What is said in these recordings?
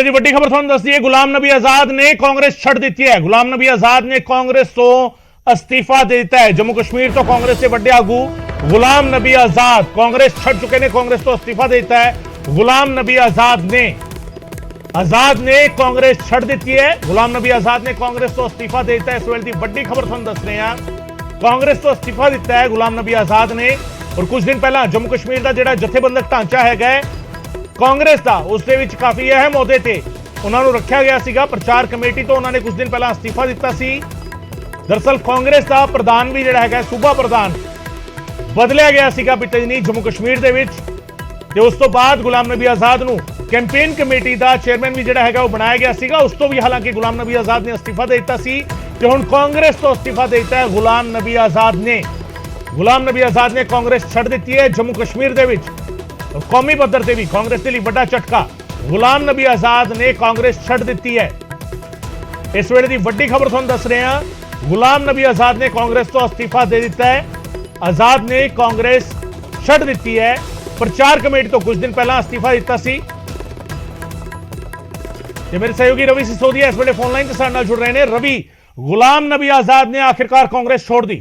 जी ਵੱਡੀ ਖਬਰ ਤੁਹਾਨੂੰ ਦੱਸਦੀ ਹੈ ਗੁਲਾਮ ਨਬੀ ਆਜ਼ਾਦ ਨੇ ਕਾਂग्रेस ਛੱਡ ਦਿੱਤੀ ਹੈ। ਗੁਲਾਮ ਨਬੀ ਆਜ਼ਾਦ ਨੇ ਕਾਂग्रेस ਤੋਂ ਅਸਤੀਫਾ ਦੇ ਦਿੱਤਾ ਹੈ। ਜੰਮੂ ਕਸ਼ਮੀਰ ਤੋਂ ਕਾਂग्रेस ਦੇ ਵੱਡੇ ਆਗੂ गुलाम नबी आजाद कांग्रेस छड़ चुके ने, कांग्रेस तो इस्तीफा देता है। गुलाम नबी आजाद ने कांग्रेस छड़ दी है। गुलाम नबी आजाद ने कांग्रेस तो इस्तीफा देता है। इस वेले दी वड्डी खबर तुहानूं दस रहे हैं, कांग्रेस तो इस्तीफा दिता है गुलाम नबी आजाद ने। और कुछ दिन पहला जम्मू कश्मीर का जिहड़ा जथेबंदक ढांचा है कांग्रेस का, उस दे विच काफी अहम अहुदे ते उन्होंने रखा गया सीगा। प्रचार कमेटी तो उन्होंने कुछ दिन पहला इस्तीफा दिता सी। दरअसल कांग्रेस का प्रधान भी जिहड़ा है सूबा प्रधान बदलिया गया सीगा बीते दिनी जम्मू कश्मीर दे विच, ते उस तो बाद गुलाम नबी आजाद नूं कैंपेन कमेटी का चेयरमैन भी जिहड़ा है वो बनाया गया सीगा। उस तो भी हालांकि गुलाम नबी आजाद ने इस्तीफा दे दिता सी ते हुण कांग्रेस तो इस्तीफा दे दिता है गुलाम नबी आजाद ने। गुलाम नबी आजाद ने कांग्रेस छड़ दी है जम्मू कश्मीर दे विच। और कौमी पद्धर से भी कांग्रेस के लिए बड़ा झटका, गुलाम नबी आजाद ने कांग्रेस छड़ दी है। इस वेले की वड्डी खबर तुहानूं दस रहे हैं, गुलाम नबी आजाद ने कांग्रेस तो इस्तीफा दे दिता है। आजाद ने कांग्रेस छड़ दी है। प्रचार कमेटी तो कुछ दिन पहला इस्तीफा दिता सी। मेरे सहयोगी रवि सिसोदिया इस वेले फोनलाइन के साथ जुड़ रहे हैं। रवि, गुलाम नबी आजाद ने आखिरकार कांग्रेस छोड़ दी?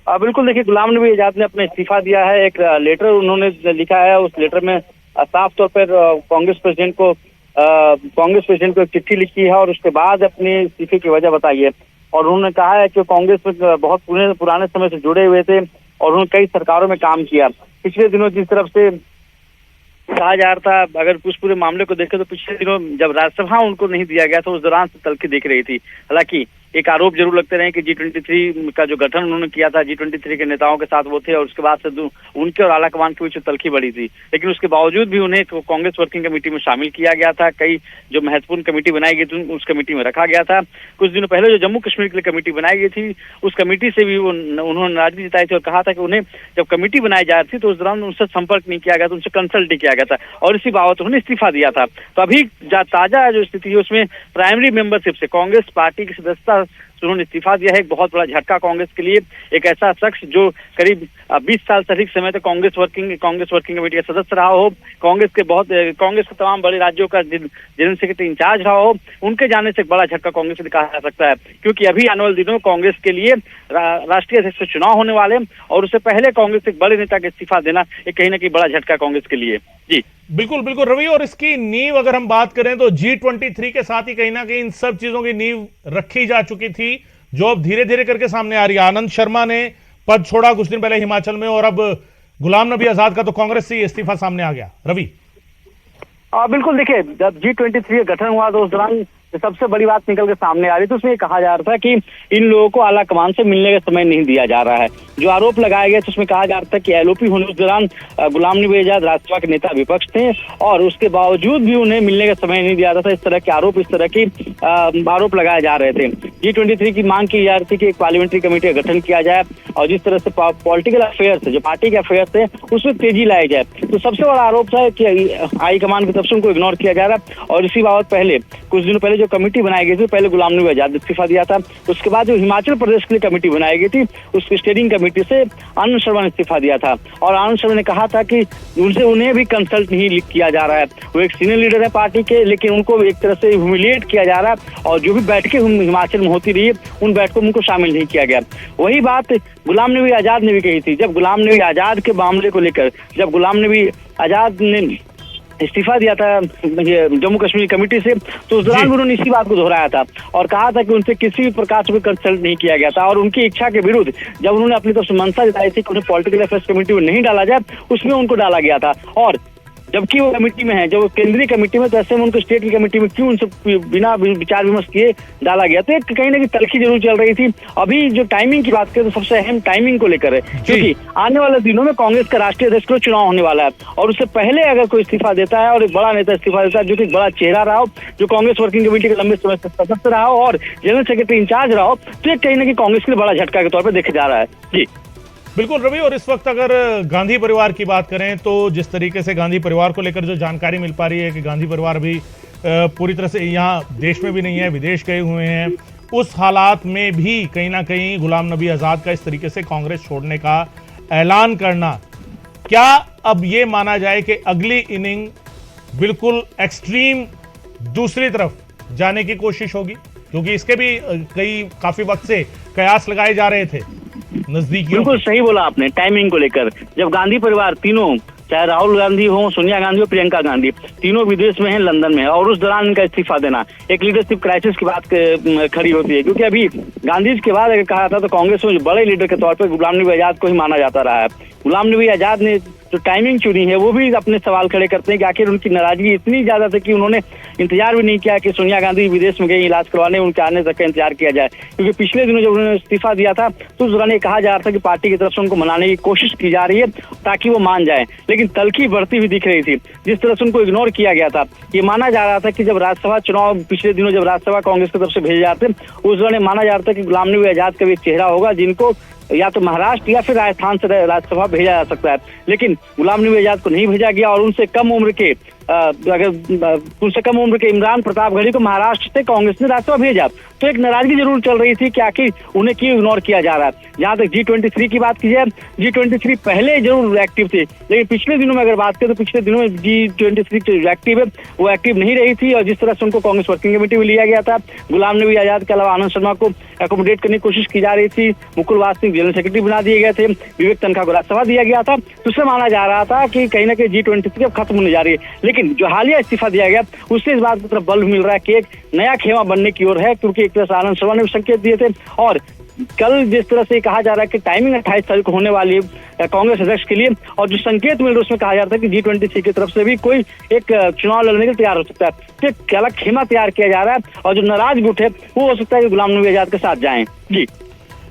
बिल्कुल, देखिए गुलाम नबी आजाद ने अपना इस्तीफा दिया है। एक लेटर उन्होंने लिखा है, उस लेटर में साफ तौर पर कांग्रेस प्रेसिडेंट को एक चिट्ठी लिखी है और उसके बाद अपने इस्तीफे की वजह बताई है। और उन्होंने कहा है कि कांग्रेस में बहुत पुराने समय से जुड़े हुए थे और उन्होंने कई सरकारों में काम किया। पिछले दिनों जिस तरफ से कहा जा रहा था, अगर उस पूरे मामले को देखें तो पिछले दिनों जब राज्यसभा उनको नहीं दिया गया था उस दौरान से तल्खी दिख रही थी। हालांकि एक आरोप जरूर लगते रहे कि G23 का जो गठन उन्होंने किया था, G23 के नेताओं के साथ वो थे और उसके बाद से उनके और आलाकमान के बीच तल्खी बढ़ी थी। लेकिन उसके बावजूद भी उन्हें कांग्रेस वर्किंग कमेटी में शामिल किया गया था। कई जो महत्वपूर्ण कमेटी बनाई गई थी उस कमेटी में रखा गया था। कुछ दिनों पहले जो जम्मू कश्मीर के लिए कमेटी बनाई गई थी उस कमेटी से भी उन्होंने नाराजगी जताई थी और कहा था कि उन्हें जब कमेटी बनाई जा रही थी तो उस दौरान उनसे संपर्क नहीं किया गया था, उनसे कंसल्ट नहीं किया गया था और इसी बाबत उन्होंने इस्तीफा दिया था। तो अभी ताजा जो स्थिति है उसमें प्राइमरी मेंबरशिप से कांग्रेस पार्टी की सदस्यता उन्होंने इस्तीफा दिया है। एक बहुत बड़ा झटका कांग्रेस के लिए। एक ऐसा शख्स जो करीब 20 साल से अधिक समय तक कांग्रेस वर्किंग कमेटी का सदस्य रहा हो, कांग्रेस के तमाम बड़े राज्यों का जनरल सेक्रेटरी इंचार्ज रहा हो, उनके जाने से एक बड़ा झटका कांग्रेस के लिए कहा जा सकता है। क्योंकि अभी आने वाले दिनों में कांग्रेस के लिए राष्ट्रीय अध्यक्ष के चुनाव होने वाले और उससे पहले कांग्रेस के एक बड़े नेता का इस्तीफा देना एक कहीं ना कहीं बड़ा झटका कांग्रेस के लिए। जी बिल्कुल बिल्कुल रवि, और इसकी नींव अगर हम बात करें तो G23 के साथ ही कहीं ना कहीं इन सब चीजों की नींव रखी जा चुकी थी जो अब धीरे धीरे करके सामने आ रही है। आनंद शर्मा ने पद छोड़ा कुछ दिन पहले हिमाचल में और अब गुलाम नबी आजाद का तो कांग्रेस से इस्तीफा सामने आ गया। रवि, बिल्कुल, देखिए जब G23 का गठन हुआ तो उस दौरान सबसे बड़ी बात निकल के सामने आ रही थी, उसमें कहा जा रहा था कि इन लोगों को आला कमान से मिलने का समय नहीं दिया जा रहा है। जो आरोप लगाया गया उसमें कहा जा रहा था कि LOP होने उस दौरान गुलाम नबी आजाद राज्यसभा के नेता विपक्ष थे और उसके बावजूद भी उन्हें मिलने का समय नहीं दिया था। इस तरह के आरोप लगाए जा रहे थे। G23 की मांग की जा रही थी कि एक पार्लियामेंट्री कमेटी का गठन किया जाए और जिस तरह से पॉलिटिकल अफेयर्स जो पार्टी के अफेयर्स थे उसमें तेजी लाई जाए। तो सबसे बड़ा आरोप था कि हाईकमान की तरफ से उनको इग्नोर किया जा रहा है। और इसी बाबत पहले कुछ दिनों पहले जो कमेटी बनाई गई थी, पहले गुलाम नबी आजाद इस्तीफा दिया था। उसके बाद जो हिमाचल प्रदेश के लिए कमेटी बनाई गई थी उसकी स्टीयरिंग कमेटी से आनंद शर्मा ने इस्तीफा दिया था और आनंद शर्मा ने कहा था कि उन्हें भी कंसल्ट नहीं किया जा रहा है। वो एक सीनियर लीडर है पार्टी के, लेकिन उनको एक तरह से ह्यूमिलिएट किया जा रहा है और जो भी बैठकें हिमाचल में होती रही उन बैठकों में उनको शामिल नहीं किया गया। वही बात गुलाम नबी आजाद ने भी कही थी। जब गुलाम नबी आजाद के मामले को लेकर जब गुलाम नबी आजाद ने इस्तीफा दिया था जम्मू कश्मीर कमेटी से तो उस दौरान उन्होंने इसी बात को दोहराया था और कहा था कि उनसे किसी भी प्रकार से कंसल्ट नहीं किया गया था और उनकी इच्छा के विरुद्ध जब उन्होंने अपनी तरफ से मंशा जताई थी कि उन्हें पॉलिटिकल अफेयर्स कमेटी में नहीं डाला जाए, उसमें उनको डाला गया था। और जबकि वो कमेटी में है, जब वो केंद्रीय कमेटी में, तो ऐसे में उनको स्टेट की कमेटी में क्यों उनसे बिना विचार विमर्श किए डाला गया? तो कहीं ना कहीं तल्खी जरूर चल रही थी। अभी जो टाइमिंग की बात करें तो सबसे अहम टाइमिंग को लेकर है, क्योंकि आने वाले दिनों में कांग्रेस का राष्ट्रीय अध्यक्ष का चुनाव होने वाला है और उससे पहले अगर कोई इस्तीफा देता है और एक बड़ा नेता इस्तीफा देता है जो कि बड़ा चेहरा रहा हो, जो कांग्रेस वर्किंग कमेटी के लंबे समय से सदस्य रहा हो और जनरल सेक्रेटरी इंचार्ज रहा हो, तो ये कहीं ना कहीं कांग्रेस के लिए बड़ा झटका के तौर पर देखा जा रहा है। जी बिल्कुल रवि, और इस वक्त अगर गांधी परिवार की बात करें तो जिस तरीके से गांधी परिवार को लेकर जो जानकारी मिल पा रही है कि गांधी परिवार अभी पूरी तरह से यहाँ देश में भी नहीं है, विदेश गए हुए हैं, उस हालात में भी कहीं ना कहीं गुलाम नबी आजाद का इस तरीके से कांग्रेस छोड़ने का ऐलान करना, क्या अब ये माना जाए कि अगली इनिंग बिल्कुल एक्सट्रीम दूसरी तरफ जाने की कोशिश होगी, क्योंकि इसके भी काफी वक्त से कयास लगाए जा रहे थे नजदीकियों। बिल्कुल सही बोला आपने टाइमिंग को लेकर। जब गांधी परिवार तीनों, चाहे राहुल गांधी हो, सोनिया गांधी हो, प्रियंका गांधी, तीनों विदेश में हैं, लंदन में है, और उस दौरान इनका इस्तीफा देना एक लीडरशिप क्राइसिस की बात खड़ी होती है। क्योंकि अभी गांधी जी के बाद अगर कहा था तो कांग्रेस में बड़े लीडर के तौर पर गुलाम नबी आजाद को ही माना जाता रहा है। गुलाम नबी आजाद ने जो टाइमिंग चुनी है वो भी अपने सवाल खड़े करते हैं कि आखिर उनकी नाराजगी इतनी ज्यादा थी कि उन्होंने इंतजार भी नहीं किया कि सोनिया गांधी विदेश में गई इलाज करवाने, उनके आने तक का इंतजार किया जाए। क्योंकि पिछले दिनों जब उन्होंने इस्तीफा दिया था तो उस दौरान ये कहा जा रहा था कि पार्टी की तरफ से उनको मनाने की कोशिश की जा रही है ताकि वो मान जाए, लेकिन तलखी बढ़ती हुई दिख रही थी। जिस तरह से उनको इग्नोर किया गया था, ये माना जा रहा था कि जब राज्यसभा चुनाव पिछले दिनों जब राज्यसभा कांग्रेस की तरफ से भेजे जाते उस दौरान माना जा रहा था कि गुलाम नबी आजाद का भी एक चेहरा होगा जिनको या तो महाराष्ट्र या फिर राजस्थान से राज्यसभा भेजा जा सकता है, लेकिन गुलाम नबी आजाद को नहीं भेजा गया। और उनसे कम उम्र के इमरान प्रतापगढ़ी को महाराष्ट्र से कांग्रेस ने राज्यसभा भेजा, तो एक नाराजगी जरूर चल रही थी कि आखिर उन्हें क्यों इग्नोर किया जा रहा है। जहां तक G23 की बात की जाए, G23 पहले जरूर एक्टिव थे, लेकिन पिछले दिनों में अगर बात करें तो पिछले दिनों में G23 जो एक्टिव है वो एक्टिव नहीं रही थी। और जिस तरह से उनको कांग्रेस वर्किंग कमेटी में लिया गया था, गुलाम नबी आजाद के अलावा आनंद शर्मा को एकोमोडेट करने की कोशिश की जा रही थी, मुकुल वासनिक जनरल सेक्रेटरी बना दिए गए थे, विवेक तनखा को राज्यसभा दिया गया था, तो उससे माना जा रहा था कि कहीं ना कहीं G23 अब खत्म होने जा रही है। लेकिन जो हालिया इस्तीफा दिया गया उससे इस बात की तरफ बल मिल रहा है कि एक नया खेमा बनने की ओर है, क्योंकि एक तरह से आनंद शर्मा ने भी संकेत दिए थे। और कल जिस तरह से कहा जा रहा है कि टाइमिंग 28 तारीख को होने वाली है कांग्रेस अध्यक्ष के लिए, और जो संकेत मिल रहा है उसमें कहा जा रहा है कि G23 की तरफ से भी कोई एक चुनाव लड़ने के लिए तैयार हो सकता है। तो एक अलग खेमा तैयार किया जा रहा है, और जो नाराज गुट है वो हो सकता है कि गुलाम नबी आजाद के साथ जाएं। जी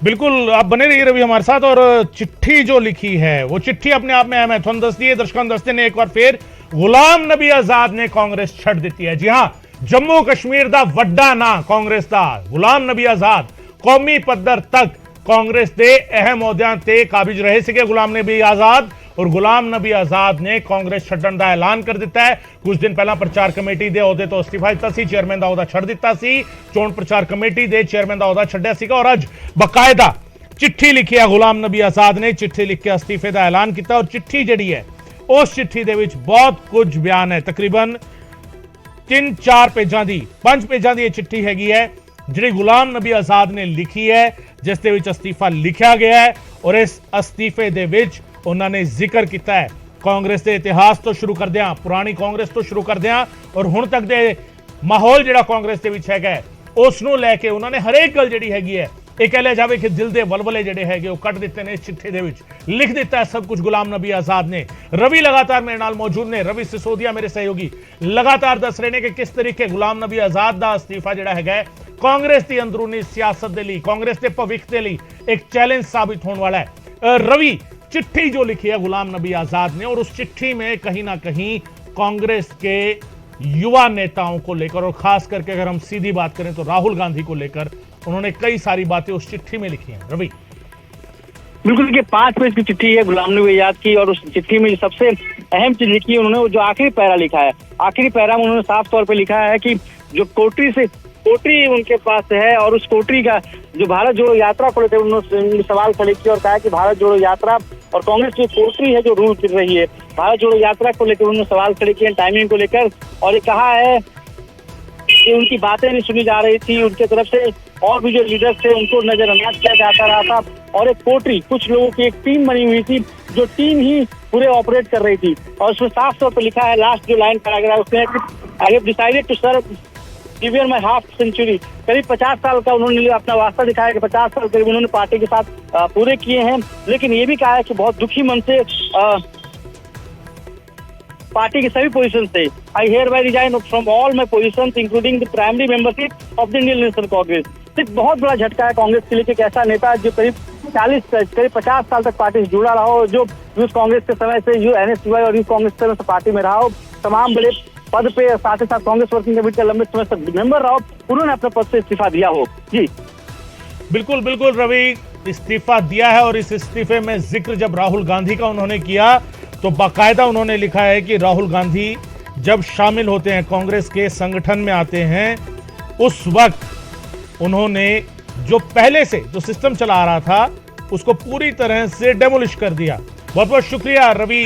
बिल्कुल, आप बने रहिए रवि हमारे साथ। और चिट्ठी जो लिखी है वो चिट्ठी अपने आप में अहम है। थोन दस्ती है दर्शकों दस्ते ने एक बार फिर गुलाम नबी आजाद ने कांग्रेस छड़ दी है। जी हां, जम्मू कश्मीर दा वड्डा ना कांग्रेस दा गुलाम नबी आजाद कौमी पद्धर तक कांग्रेस दे अहम अहुदियां ते काबिज रहे सीगे गुलाम नबी आजाद। और गुलाम नबी आजाद ने कांग्रेस छड्डण दा ऐलान कर दिता है। कुछ दिन पहला प्रचार कमेटी दे अहुदे तो इस्तीफा दिता सी, चेयरमैन दा अहुदा छड़ दिता सी, चोण प्रचार कमेटी दे चेयरमैन दा अहुदा छड्डिया सीगा। और अज बकायदा चिट्ठी लिखी है गुलाम नबी आजाद ने, चिट्ठी लिख के इस्तीफे का ऐलान किया। और चिट्ठी जिहड़ी है उस चिट्ठी दे विच बहुत कुछ बयान है, तकरीबन 3-4 पेजां दी 5 पेजां दी ये चिट्ठी हैगी है जिहड़ी गुलाम नबी आजाद ने लिखी है, जिस दे विच इस्तीफा लिखा गया है। और इस इस्तीफे दे विच उन्होंने जिक्र किया है कांग्रेस के इतिहास तो शुरू कर दिया, पुरानी कांग्रेस तो शुरू कर दिया, और हुण तक दे माहौल जिहड़ा कांग्रेस दे विच हैगा उसनूं लैके उन्होंने हरेक गल जिहड़ी हैगी है ਇਹ कह लिया जाए कि दिल के वलवले जिहड़े हैगे वो कट दिते ने इस चिट्ठी दे विच, लिख दिता है सब कुछ गुलाम नबी आजाद ने। रवि लगातार मेरे नाल मौजूद ने, रवि सिसोदिया मेरे सहयोगी लगातार दस रहे ने कि किस तरीके गुलाम नबी आजाद का इस्तीफा जिहड़ा हैगा कांग्रेस की अंदरूनी सियासत के लिए, कांग्रेस के भविख के लिए एक चैलेंज साबित होने वाला है। रवि, चिट्ठी जो लिखी है गुलाम नबी आजाद ने, और उस चिट्ठी में कहीं ना कहीं कांग्रेस के युवा नेताओं को लेकर, और खास करके अगर हम सीधी बात करें तो राहुल गांधी को लेकर उन्होंने कई सारी बातें उस चिट्ठी में लिखी हैं। रवि, बिल्कुल, देखिए 5 पेज की चिट्ठी है गुलाम नबी आजाद की, और उस चिट्ठी में सबसे अहम चीज लिखी है उन्होंने, जो आखिरी पैरा लिखा है, आखिरी पैरा में उन्होंने साफ तौर पे लिखा है कि जो कोटरी उनके पास है, और उस कोटरी का जो भारत जोड़ो यात्रा को लेकर उन्होंने सवाल खड़े किए और कहा कि भारत जोड़ो यात्रा और कांग्रेस की कोटरी है जो रूल कर रही है, भारत जोड़ो यात्रा को लेकर उन्होंने सवाल खड़े किए टाइमिंग को लेकर। और ये कहा है कि उनकी बातें नहीं सुनी जा रही थी, उनके तरफ से और भी जो लीडर्स थे उनको नजरअंदाज किया जाता रहा था, और एक कोटरी कुछ लोगों की एक टीम बनी हुई थी, जो टीम ही पूरे ऑपरेट कर रही थी। और उसमें साफ तौर पर लिखा है, लास्ट जो लाइन पैराग्राफ उसमें, I have decided to serve given my half century. करीब 50 साल का उन्होंने अपना वास्ता दिखाया कि 50 साल करीब उन्होंने पार्टी के साथ पूरे किए हैं, लेकिन ये भी कहा है कि बहुत दुखी मन से पार्टी के सभी पोजीशन से I hereby resign from all my positions including the primary membership of the Indian National Congress. एक बहुत बड़ा झटका है कांग्रेस के लिए कि एक ऐसा नेता जो करीब 50 साल तक पार्टी से जुड़ा रहा हो, जो यूथ कांग्रेस के समय से NSUI और यूथ कांग्रेस के समय से पार्टी में रहा हो, तमाम बड़े पद पे, साथ ही साथ कांग्रेस वर्किंग कमेटी का लंबे समय तक मेंबर रहा हो, उन्होंने अपने पद से इस्तीफा दिया हो। जी बिल्कुल बिल्कुल रवि, इस्तीफा दिया है। और इस इस्तीफे में जिक्र जब राहुल गांधी का उन्होंने किया तो बाकायदा उन्होंने लिखा है कि राहुल गांधी जब शामिल होते हैं, कांग्रेस के संगठन में आते हैं, उस वक्त उन्होंने जो पहले से जो सिस्टम चला आ रहा था उसको पूरी तरह से डेमोलिश कर दिया। बहुत बहुत शुक्रिया रवि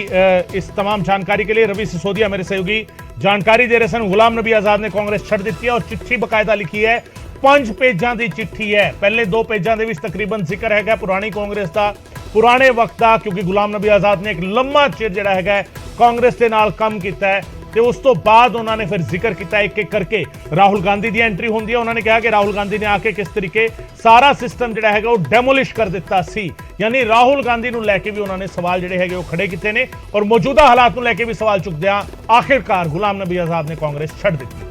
इस तमाम जानकारी के लिए। रवि सिसोदिया मेरे सहयोगी ਜਾਣਕਾਰੀ ਦੇ ਰਹੇ ਸਨ ਗੁਲਾਮ ਨਬੀ ਆਜ਼ਾਦ ਨੇ ਕਾਂਗਰਸ ਛੱਡ ਦਿੱਤੀ ਹੈ ਔਰ ਚਿੱਠੀ ਬਕਾਇਦਾ ਲਿਖੀ ਹੈ 5 ਪੇਜਾਂ ਦੀ ਚਿੱਠੀ ਹੈ। ਪਹਿਲੇ 2 ਪੇਜਾਂ ਦੇ ਵਿੱਚ ਤਕਰੀਬਨ ਜ਼ਿਕਰ ਹੈਗਾ ਪੁਰਾਣੀ ਕਾਂਗਰਸ ਦਾ, ਪੁਰਾਣੇ ਵਕਤ ਦਾ, ਕਿਉਂਕਿ ਗੁਲਾਮ ਨਬੀ ਆਜ਼ਾਦ ਨੇ ਇੱਕ ਲੰਮਾ ਚਿਰ ਜਿਹੜਾ ਹੈਗਾ ਕਾਂਗਰਸ ਦੇ ਨਾਲ ਕੰਮ ਕੀਤਾ ਹੈ ਤੇ ਉਸ ਤੋਂ ਬਾਅਦ ਉਹਨਾਂ ਨੇ ਫਿਰ ਜ਼ਿਕਰ ਕੀਤਾ ਇੱਕ ਇੱਕ ਕਰਕੇ ਰਾਹੁਲ ਗਾਂਧੀ ਦੀ ਐਂਟਰੀ ਹੁੰਦੀ ਹੈ। ਉਹਨਾਂ ਨੇ ਕਿਹਾ ਕਿ ਰਾਹੁਲ ਗਾਂਧੀ ਨੇ ਆ ਕੇ ਕਿਸ ਤਰੀਕੇ ਸਾਰਾ ਸਿਸਟਮ ਜਿਹੜਾ ਹੈਗਾ ਉਹ ਡੈਮੋਲਿਸ਼ ਕਰ ਦਿੱਤਾ ਸੀ, ਯਾਨੀ ਰਾਹੁਲ ਗਾਂਧੀ ਨੂੰ ਲੈ ਕੇ ਵੀ ਉਹਨਾਂ ਨੇ ਸਵਾਲ ਜਿਹੜੇ ਹੈਗੇ ਉਹ ਖੜੇ ਕੀਤੇ ਨੇ ਔਰ ਮੌਜੂਦਾ ਹਾਲਾਤ ਨੂੰ ਲੈ ਕੇ ਵੀ ਸਵਾਲ ਚੁੱਕਦਿਆਂ ਆਖਿਰਕਾਰ ਗੁਲਾਮ ਨਬੀ ਆਜ਼ਾਦ ਨੇ ਕਾਂਗਰਸ ਛੱਡ ਦਿੱਤੀ।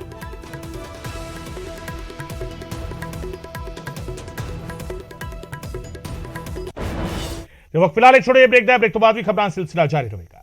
वक्त फिलहाल एक छोटे ब्रेक का, ब्रेक तो बाद भी खबरां सिलसिला जारी रहेगा।